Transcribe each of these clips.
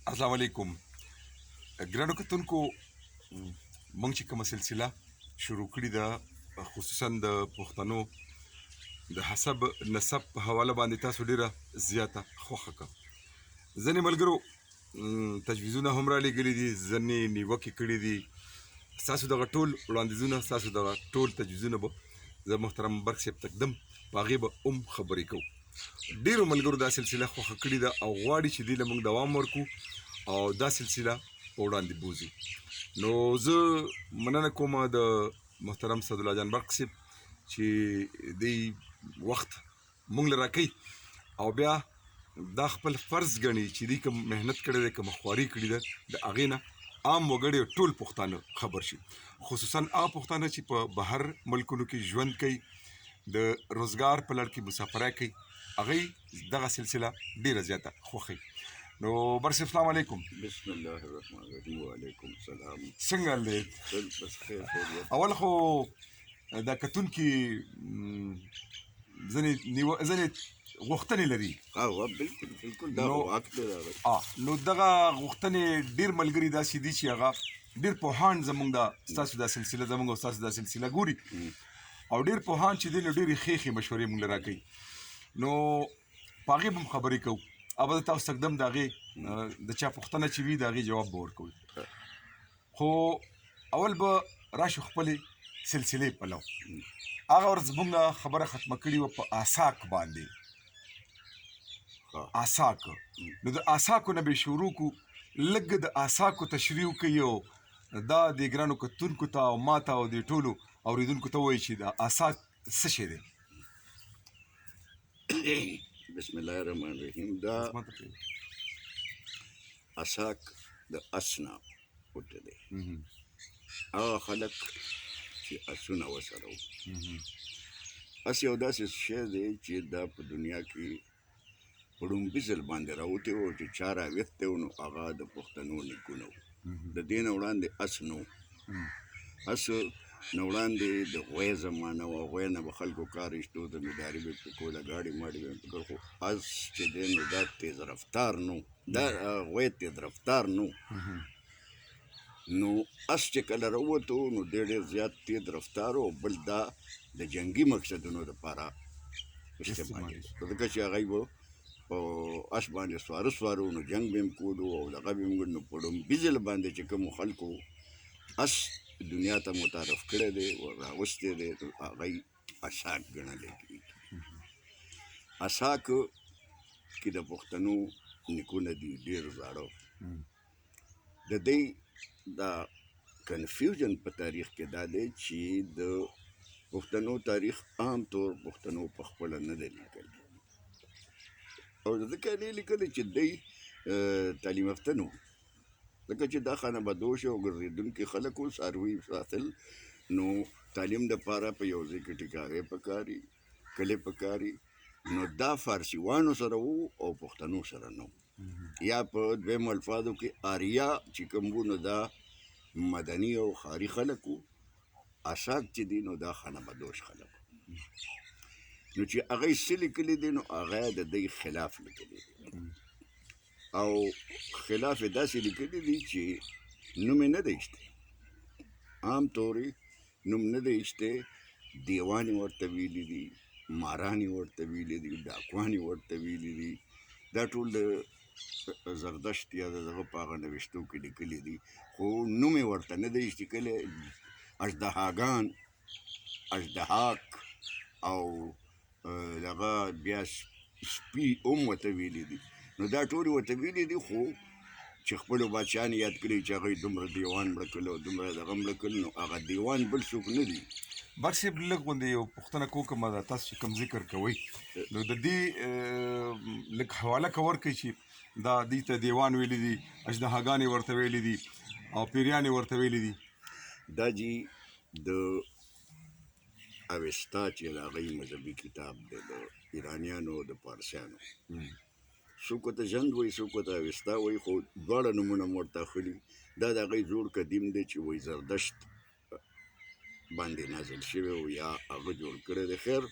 السلام علیکم ګرانو کتونکو مونږ چې کومه سلسله شروع کړې ده خصوصا د پښتنو د حسب نسب په حواله باندې تاسو ډیره زیاته خوښه کړه ځینې ملګرو تجویزونه هم را لېږلي دي ځینې نیوکې کړي دي ستاسو دغه ټول وړاندیزونه ستاسو دغه ټول تجویزونه به زه محترم برق صاحب تقدم په هغې به خبرې کوو ډیرو ملګرو دا سلسله خوښه کړې ده او غواړي چې دې له موږ دوام ورکړو او دا سلسله په وړاندې بوځي نو زه مننه کوم د محترم سعدالله جان برق صاحب چې دې وخت موږ له راکوي او بیا دا خپل فرض ګڼي چې دې کوم محنت کړی دی کومه خواري کړې ده د هغې نه عام وګړي ټول پښتانه خبر شي خصوصا هغه پښتانه چې په بهر ملکونو کې ژوند کوي د روزګار په لړ کې مسافرۍ کوي هغوی دغه سلسله ډیره زیاته خوښوي نو برس السلام علیکم بسم الله الرحمن الرحیم وعلیکم السلام څنګه دی بس خیر خیریت اول خو دا کتونکي ځینې غوښتنې لري بالکل دا حق دی نو دغه غوښتنې ډېر ملګري داسې دي چې هغه ډېر پوهان زموږ دا ستاسو دا سلسله زموږ او ستاسو دا سلسله ګوري او ډېر پوهان چې دي نو ډېرې ښې مشورې موږ له راکوي نو په هغې به هم خبرې کوو او به تاسو تقدم د هغې د چا پوښتنه چې وي د هغې جواب به ورکوي خو اول به راشو خپلې سلسلې پلو هغه ورځ موږ خبره ختمه کړې وه په آساک باندې آساک نو د آساکو نه به شروع کړو لږ د آساکو تشریح کوي او دا د ګرانو کتونکو ته او ما ته او د ټولو اورېدونکو ته ووایي چې د آساک څه شی دی بسم الله الرحمن الرحیم دا اساک د اسنا پټ دی هغه خلک چې اسونه وسره اس یو داسې شی دی چې دا په دنیا کې په لومړي ځل باندې راوتی و چې چا راویښتی و نو هغه د پښتنو نیکونه و د دې نه وړاندې اس نو اس نه وړاندې د غوی زمانه وه غوی نه به خلکو کار ایستو زمینداري به یې پرې کوله ګاډي ماډي به یې پرې کول خو اس چې دی نو دا تیز رفتار نو دا غوی تیز رفتار نو نو اس چې کله راووتو نو دی ډېر زیات تیز رفتار او بل دا د جنګي مقصدونو دپاره استعمالېږي ځکه چې هغوی به په اس باندې سواره نو جنګ به یې کولو او دغه به یې نو په لومړي ځل باندې چې کومو خلکو اس دنیا ته متعارف کړی دی او راوستی دی نو هغوی اساک ګڼلی کېږي اساک کې د پښتنو نیکونه دي ډېر زاړه د دې دا کنفیوژن په تاریخ کې دا دی چې د پښتنو تاریخ عام طور پښتنو په خپله نه دی لیکلی او ځکه یې نه لیکلی چې دی تعلیم یافته نه ځکه چې دا خانهبدوش او ګرځېدونکي خلک و څاروي ساتل نو تعلیم دپاره په یو ځای کې ټیکارې پکار وي کلي پکار وي نو دا فارسیوانو سره و او پښتنو سره نه یا په دویمو الفاظو کې آریا چې کوم و نو دا مدني او ښاري خلک و اساک چې دي نو دا خانهبدوش خلک نو چې هغه یې څه لیکلي دي نو هغه یې د دوی خلاف لیکلي دي او خلاف یې داسې لیکلي دي چې نوم یې نه دی ایښتی عام طور یې نوم نه دی ایښتی دیوان یې ورته ویلي دي ماران یې ورته ویلي دي ډاکوان یې ورته ویلي دي دا ټول د زردشت یا د دغه په هغه نوشتو کې لیکلي دي خو نوم یې ورته نه دی ایښتی کله اژدهاګان اژدهاک او دغه بیا سپي هم ورته ویلي دي نو دا ټول یې ورته ویلي دي خو چې خپلو بادشاهان یاد کړي چې هغوی دومره دیوان مړه کړل او دومره دغه مړه کړل نو هغه دیوان بل څوک نه دي برق صاحب لږ غوندې یو پوښتنه کوم دا تاسو چې کوم ذکر کوئ نو د دې لږ حواله که ورکړئ چې دا دوی ته دیوان ویلي دي اژدهاګانې ورته ویلي دي او پیریان یې ورته ویلي دي دا جی د اوستا چې د هغوی مذهبي کتاب دی د ایرانیانو او د پارسیانو څوک ورته ژند وایي څوک ورته اوستا وایي خو دواړه نومونه مو ورته اخلي دا د هغوی زوړ قدیم دی چې وایي زردشت باندې نازل شوی و یا هغه جوړ کړی دی خیر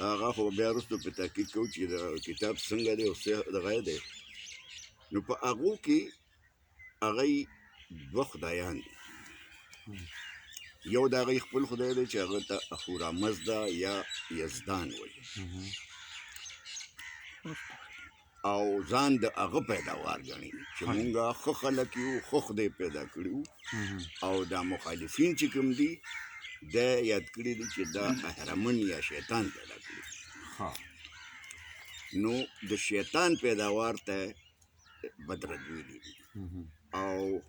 هغه خو بیا وروسته په تحقیق کوو چې د کتاب څنګه دی او څه دغه دی نو په هغو کې هغه دوه خدایان دي. یو د هغې خپل خدای دی چې هغه ته اهورامزدا یا یزدان وایي او ځان د هغه پیداوار ګڼي چې مونږه ښه خلک یو، ښه خدای پیدا کړي وو. او دا مخالفین چې کوم دي دا یاد کړي دي چې دا اهرمن یا شیطان پیدا کړي. ها نو د شیطان پیداوار ته بدرد ویلي دي. او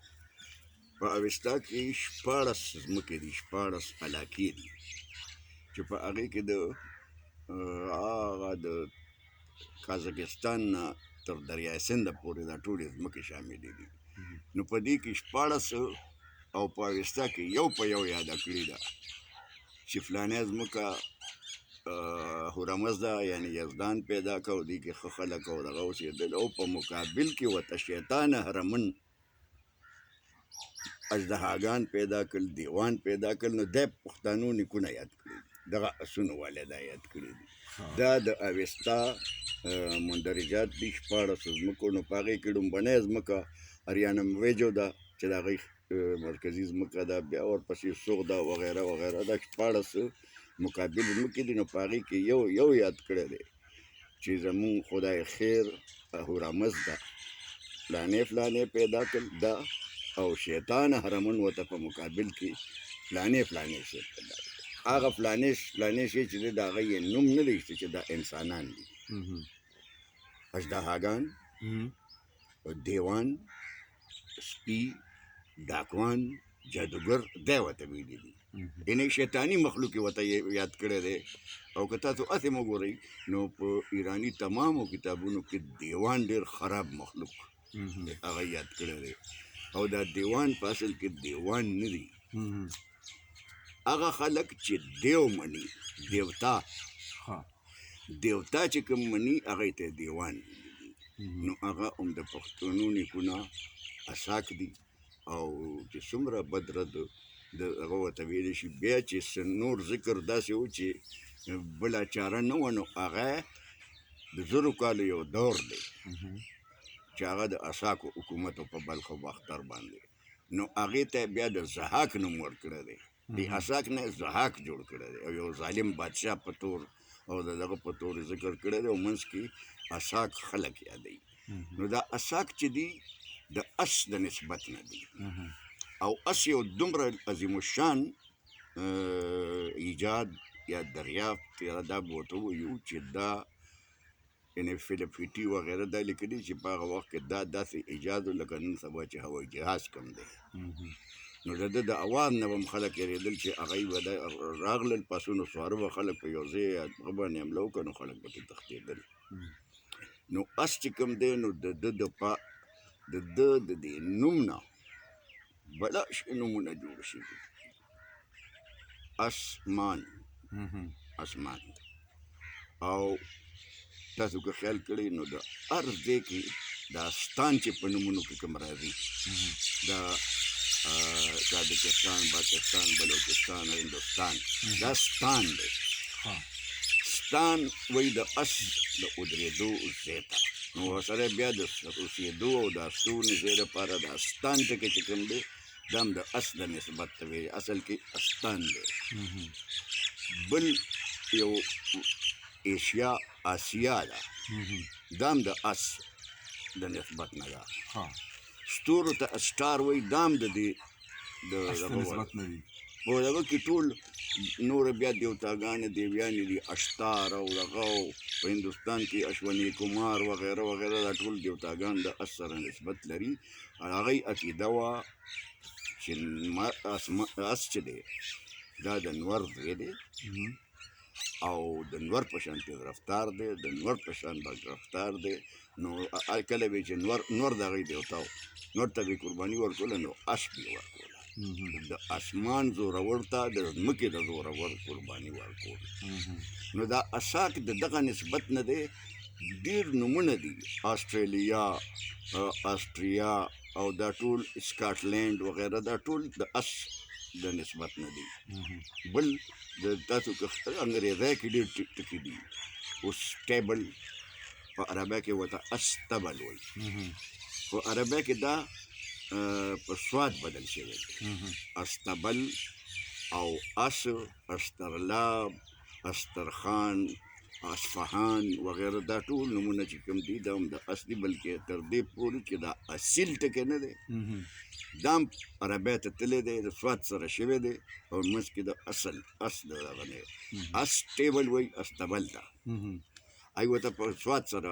په اوستا کې 14 ځمکې دي، 14 علاقې دي چې په هغې کې د هغه د کازاکستان نه تر دریای سند پورې دا ټولې ځمکې شاملې دي. نو په دې کې 14 او په اوستا کې یو په یو یاده کړې ده چې فلانه ځمکه هورامزدا یعنی یزدان پیدا کړ، دې کې ښه خلک او دغه اوسېدل، او په مقابل کې ورته شیطان هرمن اژدهاګان پیدا کړل، دیوان پیدا کړل. نو دی پښتنو نیکونه یاد کړي دي، دغه اسونه والا دا یاد کړي دي. دا د اوستا مندرجات دي 14 ځمکو. نو په هغې کې لومبنۍ ځمکه اریانا مویجو ده چې د هغې مرکزي ځمکه ده، بیا ورپسې سوغ ده وغیره وغیره. دا 14 مقابل ځمکې دي. نو په هغې کې یو یاد کړی دی چې زمونږ خدای خیر هورامزدا فلانې پیدا کړل دا، او شیطان هرمن ورته په مقابل کې فلانې شی پیدا کړل. هغه فلانې شی چې دی د هغه یې نوم نه دی چې دا انسانان دي، اژدهاګان، دیوان، سپي، ډاکوان، جادوګر دی ورته ویلي دي. یعنې شیطاني مخلوق یې ورته یاد کړی دی. او که تاسو هسې وګورئ نو په ایراني تمامو کتابونو کې دیوان ډېر خراب مخلوق هغه یاد کړی دی. او دا دیوان په اصل کې دیوان نه دي، هغه خلک چې دیو مني، دیوتا چې کوم مني هغې ته دیوان دي. نو هغه هم د پښتنو نیکونه اساک دي. او چې څومره بدرد د هغه ورته ویلی شي. بیا چې نور ذکر داسې و چې بله چاره نه وه، نو هغه د 1000 کالو یو دور دی چې هغه د اساکو حکومت په بلخ او باختر باندې. نو هغې ته بیا د ضحاک نوم ورکړی دی. د اساک نه ضحاک جوړ کړی دی او یو ظالم بادشاه په طور او د دغه په طور ذکر کړی دی، او منځ کې اساک خلک یادوي. نو دا اساک چې دي د اس د نسبت نه دي. او اس یو دومره عظیم الشان ایجاد یا دریافت یا دا به ورته ووایو چې دا یعنې فلپیټي وغیره دا لیکلي چې په هغه وخت کې دا داسې ایجاد و لکه نن سبا چې هوایي جهاز کم دی. نو د ده د اوان نه به هم خلک یېرېدل چې هغوی به راغلل پسونو سواره به خلک په یو ځای هغه باندې حمله وکړه، نو خلک به ترې تښتېدل. نو اس چې کوم دی نو د ده د دې نوم نه بلا شي نومونه جوړ شوي. اسمان او تاسو که خیال کړئ نو د هر ځای کې دا ستان چې په نومونو کې کوم راځي، دا تاجکستان، پاکستان، بلوچستان، هندوستان، دا ستان دی. ستان وایي د اس د ودرېدو ځای ته. نو ورسره بیا د اوسېدو او د استوګنې ځای دپاره دا ستان ټکی چې کوم دی دا هم د اس د نسبت ته وایي، اصل کې استان دی. بل یو آسیا ده، دا هم د اس د نسبت نه ده. ستورو ته اسټار وایي، دا هم د دې د نسبت نه دي. په دغه کې ټول نور بیا دیوتاګانې دیویانې دي، اشتار او دغه په هندوستان کې اشوني کمار وغیره وغیره دا ټول دیوتاګان د اس سره نسبت لري. هغوی عقیده وه چې اس چې دی دا د نور ځای دی او د نور په شان تیز رفتار دی، د نور په شان بد رفتار دی. نو کله به چې نور د هغوی دیوتا و، نور ته به یې قرباني ورکوله، نو اس به یې ورکوله. د اسمان زورور ته د ځمکې د زورور قرباني ورکول. نو دا اساک د دغه نسبت نه دی. ډېر نومونه دي، آسټرالیا، آسټریا او دا ټول سکاټلینډ وغیره، دا ټول د اس د نسبت نه دي. بل د تاسو که انګریزی کې ډېر ټکي دي، اوس ټیبل په عربی کې ورته استبل وایي. خو عربی کې دا په سواد بدل شوی دی. استبل او استرلاب، استرخان، اصفهان وغیره دا ټول نومونه چې کوم دي دا هم د اس دي، بلکې تر دې پورې چې دا اصیل ټکی نه دی دا هم عربی ته تللی دی، د سواد سره شوی دی او منځ کې د اس د دغه نه اس ټیبل وایي استبل ته هغې ورته په سواد سره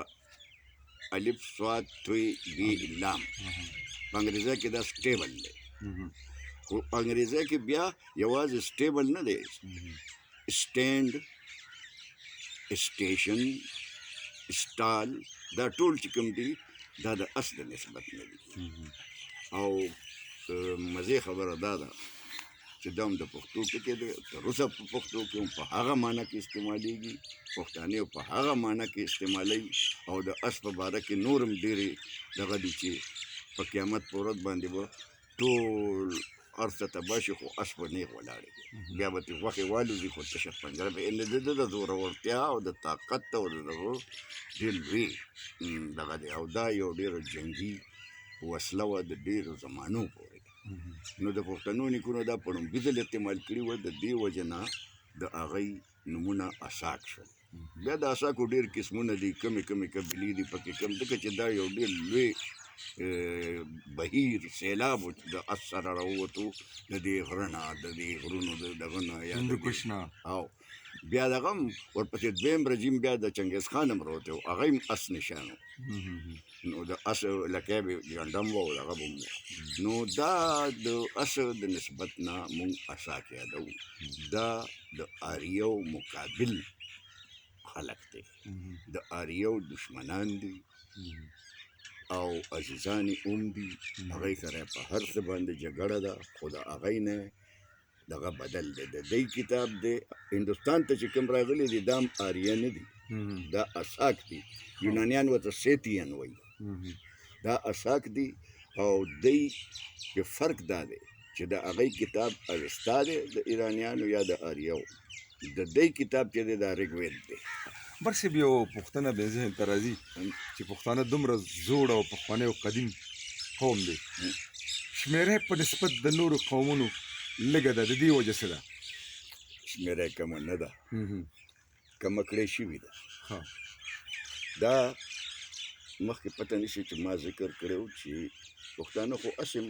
الف سواد توی بی لام په انګریزي کې دا سټیبل دی. خو په انګریزي کې بیا یوازې سټیبل نه دی، سټینډ، سټیشن، سټال دا ټول چې کوم دي دا د اس د نسبت نه دي. او مزې خبره دا ده چې دا هم د پښتو ټکی دی، تر اوسه په پښتو کې هم په هغه معنی کې استعمالیږي، پښتانه په هغه معنی کې استعمالوي. او د اس په باره کې نور هم ډېرې دغه دي چې په قیامت په ورځ باندې به ټول هر څه تباه شي خو اس به نیغ ولاړې وي، بیا به ترې غوښې والوځي خو تشه پنجره به د ده د زورورتیا او د طاقت او د دغه ډېر لوی دغه دی. او دا یو ډېره جنګي وسله وه د ډېرو زمانو پورې. نو د پښتنو نیکونو دا په لومړي ځل استعمال کړي وه، د دې وجې نه د هغوی نومونه اساک شول. بیا د اساکو ډېر قسمونه دي، کمې قبیلې دي پکې کم، ځکه چې دا یو ډېر لوی بهیر سیلاب د اس سره راووتو د دې غره نه، د دې غرونو د دغه نه یا هندوکش نه. او بیا دغه هم ورپسې دویم رژیم بیا د چنګیز خان هم راوتی و، هغه هم اس نشان و. نو د اس لکۍ به ګنډم و او دغه به هم و. نو دا د اس د نسبت نه مونږ اساک یادوو. دا د آریو مقابل خلق دی، د آریو دشمنان دي او عزیزان هم دي، هغوی سره په هر څه باندې جګړه ده، خو د هغوی نه دغه بدل دی. د دی کتاب دی هندوستان ته چې کوم راغلی دی دا هم آریه نه دي، دا اساک دي. یونانیان ورته سیتین وایي، دا اساک دي. او دی کې فرق دا دی چې د هغوی کتاب اوستا دی د ایرانیانو یا د آریو، د دی کتاب چې دی دا ریګوید دی. برصاحب یو پوښتنه بې ذهن ته راځي چې پښتانه دومره زوړ او پخوانی او قدیم قوم دی، شمېره په نسبت د نورو قومونو لږه ده، د دې وجه څه ده؟ شمېره کمه نه ده، کمه کړې شوې ده. ها دا مخکې پته نشي چې ما ذکر کړی و چې پښتانه خو اصل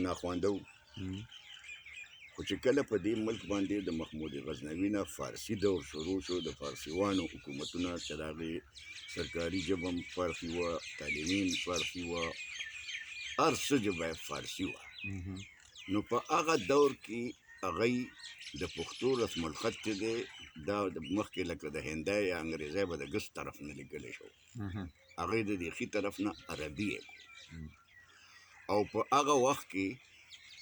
ناخوانده وو، خو چې کله په دې ملک باندې د محمود غزنوي نه فارسي دور شروع شو، د فارسیوانو حکومتونه چې د هغې سرکاري ژبه هم فارسي وه، تعلیمي هم فارسي وه، هر څه ژبه یې فارسي وه. نو په هغه دور کې هغوی د پښتو رسم الخط چې دی دا مخکې لکه د هندی یا انګریزی به د ګس طرف نه لیکلی شو، هغوی د دې ښي طرف نه عربي یې او په هغه وخت کې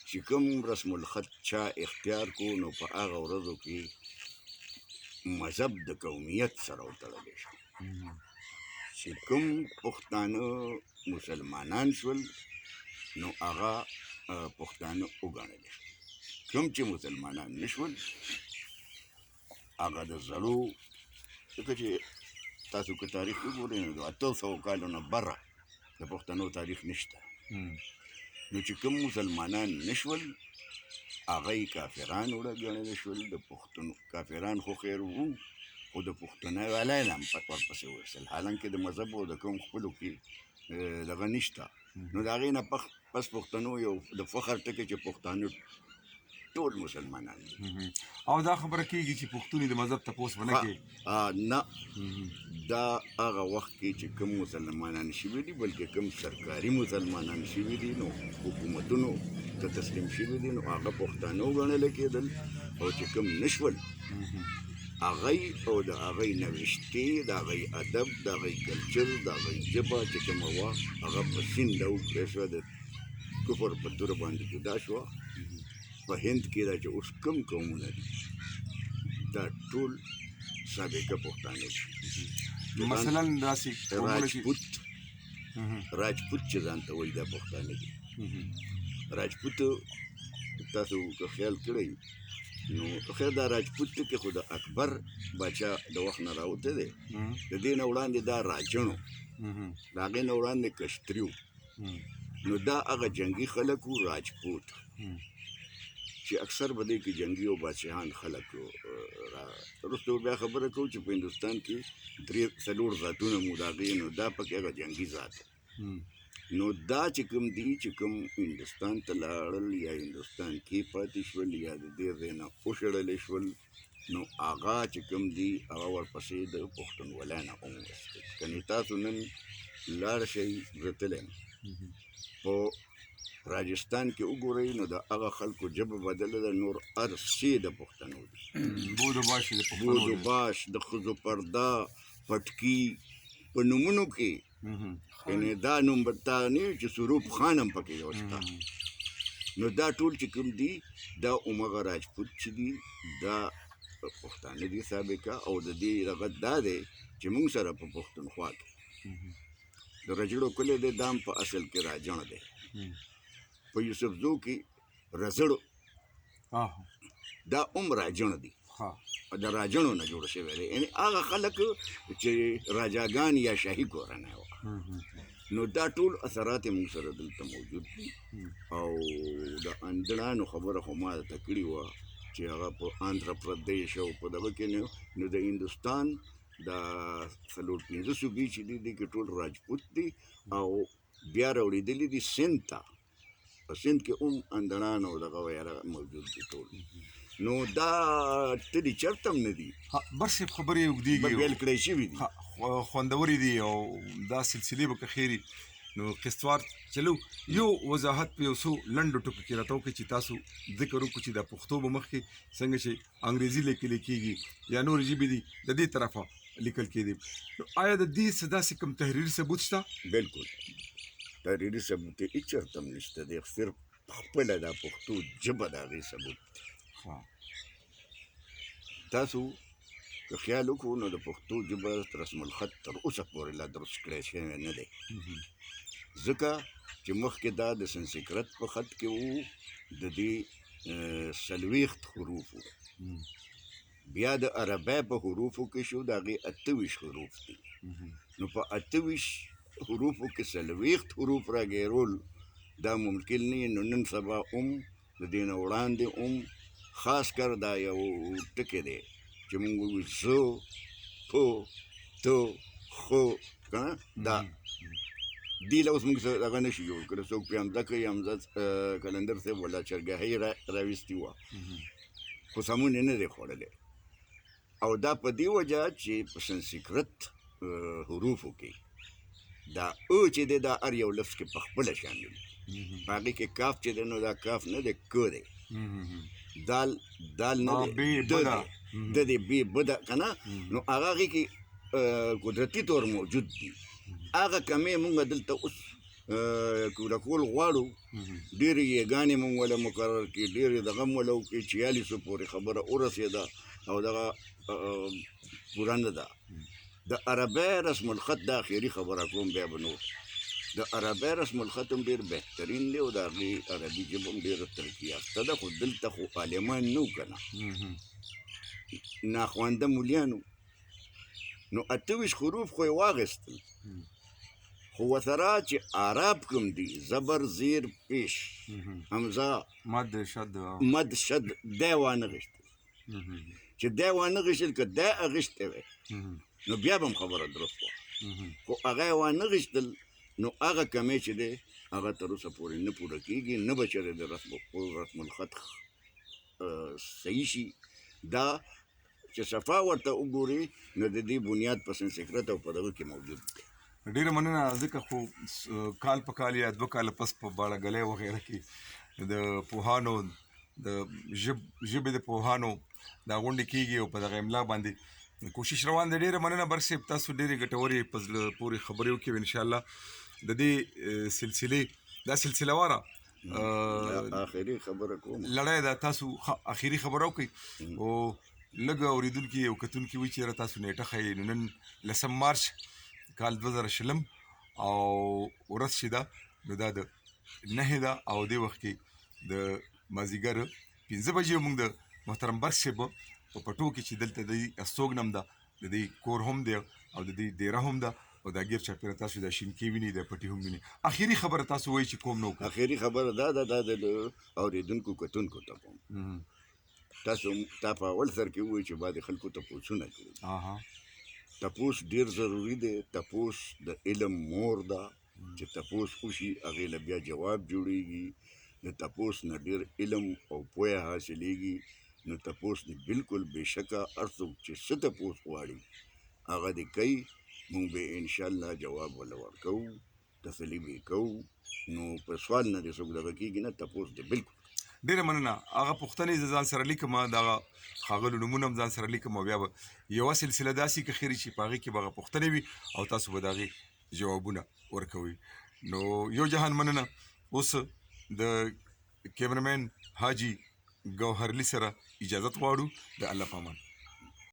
چې کوم رسم الخط چا اختیار کو نو په هغه ورځو کې مذهب د قومیت سره وتړلی شو، چې کوم پښتانه مسلمانان شول نو هغه پښتانه وګڼل شول، کوم چې مسلمانان نشول هغه د زړو، ځکه چې تاسو که تاریخ وګورئ نو د 800 کالو نه بره د پښتنو تاریخ نشته. نو چې کوم مسلمانان نشول هغه یې کافران وګڼل شول. د پښتنو کافران خو خیر وو، خو د پښتنه والی هم ورپسې ورسل، حالانکې د مذهب او د کوم خپلو کې دغه نشته. نو د هغې نه پس پښتنو یو د فخر ټکی چې پښتانه ټول مسلمانان دي. او دا خبره کېږي چې پښتون د مذهب تپوس به نه کوي؟ نه، دا هغه وخت کې چې کوم مسلمانان شوي دي، بلکې کوم سرکاري مسلمانان شوي دي نو حکومتونو ته تسلیم شوي دي نو هغه پښتانه وګڼل کېدل، او چې کوم نشول هغوی او د هغوی نوښتې، د هغوی ادب، د هغوی کلچر، د هغوی ژبه چې کومه وه هغه په سیند او کړې شوه، د کفر په توره باندې جدا شوه. په هند کې دا چې اوس کوم قومونه دي دا ټول سابقه پښتانه دي. مثلا داسې راجپوت چې ځان ته وایي دا پښتانه دي. راجپوت تاسو که خیال کړئ نو خیر دا راجپوت کې خو د اکبر باچا د وخت نه راوته دی، د دې نه وړاندې دا راجن و، د هغې نه وړاندې کشتري و، نو دا هغه جنگي خلک وو راجپوت چې اکثر به دې کې جنگي او بادشاهان خلک وروسته بیا خبره کوو چې په هندوستان کې 3-4 ذاتونه مو د هغې نو دا پکې هغه جنګي ذات نو دا چې کوم دي چې کوم هندوستان ته لاړل یا هندوستان کې پاتې شول یا د دې ځای نه وشړلی شول نو هغه چې کوم دي هغه ورپسې د پښتونولۍ نه هم وستل کنې تاسو نن لاړ شئ زه تللی په راجستان کې وګورئ نو د هغه خلکو ژبه بدله ده نور هر شی د پښتنو دي بود و باش د ښځو پرده پټکي په نومونو کې یعنې دا نوم به تا نه وي چې سروپ خان هم پکې یو شته نو دا ټول چې کوم دي دا همغه راجپوت چې دي دا پښتانه دي سابقه او د دې رغت دا دی چې موږ سره په پښتونخوا کې د رجړو کلی دی دا هم په اصل کې راجڼ دی په یوسفزو کې رزړو دا هم راجڼ دي د راجڼو نه جوړ شوی دی یعنې هغه خلک چې راجاګان یا شاهي کورنۍ وه نو دا ټول اثرات یې موږ سره دلته موجود دي او د اندړانو خبره خو ما درته کړې وه چې هغه په آندھرا پردیش او په دغه کې نو د هندوستان دا 4-5 صوبې چې دي دې کې ټول راجپوت دي او بیا راوړېدلي دي سند ته په سند کې هم اندړان او دغه وغیره موجود دي ټول نو دا تلي چرته هم نه دي برصاحب خبرې اوږدېږي بیل کړی شوي دي خوندورې دي او دا سلسلې به که خیري نو قسطوار چلو یو وضاحت په یو څو لنډو ټکو کې راته وکړئ چې تاسو ذکر وکړو چې دا پښتو به مخکې څنګه چې انګریزي لیکلی کېږي یا نورې ژبې دي د دې طرفه لیکل کېدي نو آیا د دې څه داسې کوم تحریري ثبوت شته؟ بالکل تحریري ثبوت یې هېڅ چېرته هم نشته دی صرف خپله دا پښتو ژبه د هغې ثبوت دی تاسو که خیال وکړو نو د پښتو ژبه رسم الخط تر اوسه پورې لا درست کړی شوی نه دی ځکه چې مخکې دا د سنسکرت په خط کې وو د دې 40 حروف وو بیا د عربی په حروفو کې شو د هغې 28 حروف دي نو په 28 حروفو کې 40 حروف راګیرول دا ممکن نه نو نن سبا د دې نه وړاندې خاص کر دا یو ټکی دی چې مونږ وایو زه په تو خو که نه دا دې له اوس مونږ سره هغه نشي جوړ کړی څوک پرې حمزه کوي حمزه کلندر صاحب ولا چرګاهۍ راویستې وه خو سمون یې نه دی خوړلی او دا په دې وجه چې په سنسکرت حروفو کې دا او چې دی دا هر یو لفظ کې په خپله شامل په هغې کې کاف چې دی نو دا کاف نه دی که دی دال نه دی د دی بی بده که نه نو هغه هغې کې قدرتي طور موجود دي هغه کمې مونږ دلته اوس کول غواړو ډېرې یګانې مونږ وله مقرر کړي ډېرې دغه هم وله وکړي 46 پورې خبره ورسېده او دغه پوره نه ده د عربی رسم الخط د اخري خبره کوم بیا به نور د عربی رسم الخط هم ډېر بهترین دی او د هغې عربي ژبه هم ډېره ترقي یافته ده خو دلته خو عالمان نه وو که نه ناخوانده مولیانو نو 28 حروف خو یې واخیستل خو ورسره چې عرب کوم دي زبر زیر پیش حمزه مد شد دی وانغېښتل چې دی وانغېښتل که دی اغېښتی وی نو بیا به هم خبره درست وه خو هغه یې وانغېښتل نو هغه کمې چې دی هغه تر اوسه پورې نه پوره کېږي نه به چېرې د رسم الخط صحیح شي دا چې صفا ورته وګوري نو د دې بنیاد په سنسکرت او په دغه کې موجود دی ډېره مننه ځکه خو کال په کال یا 2 کاله پس په باړهګلۍ وغیره کې د پوهانو د ژبې د پوهانو دا غونډې کېږي او په دغه املا باندې کوشش روان دی ډېره مننه برصاحب تاسو ډېرې ګټورې په زړه پورې خبرې وکړې انشاءالله د دې سلسلې دا سلسله واره آخري خبره کوم لړۍ ده تاسو اخري خبره وکړئ او لږ اورېدونکي او کتونکي وایي چې یاره تاسو نیټه ښیئ نو نن 10 مارچ کال 2020 او ورځ چې ده نو دا د 9 ده او دې وخت کې د مازدیګر 5 بجې موږ د محترم برصاحب په پټو کې چې دلته د استوګنم ده د دې کور هم دی او د دې ډیره هم ده او دا ګیر چاپېره تاسو دا شینکې ویني د پټي هم ویني اخري خبره تاسو وایي چې کوم نو اخري خبره دا ده دا د اورېدونکو کتونکو ته کوم تاسو تا په اول سر کې ووایي چې بعد خلکو تپوسونه کړي اها تپوس ډیر ضروری دی تپوس د علم مور ده چې تپوس وشي هغې له بیا جواب جوړیږي د تپوس نه ډیر علم او پوهه حاصلیږي نو تپوس نه بالکل بېشکه هر څوک چې څه تپوس غواړي هغه دې کوي موږ به انشاءالله جواب وله ورکوو تسلي به یې کوو نو په سوال نه دې څوک دغه کېږي نه تپوس دې بالکل ډیره مننه هغه پوښتنې زه ځان سره لیکم دغه ښاغلو نومونه هم ځان سره لیکم او بیا به یوه سلسله داسې که خیري چې په هغې کې به هغه پوښتنې وي او تاسو به د هغې جوابونه ورکوئ نو یو جهان مننه اوس د کیمرمین حاجي ګوهرلي سره اجازت غواړو د الله په امان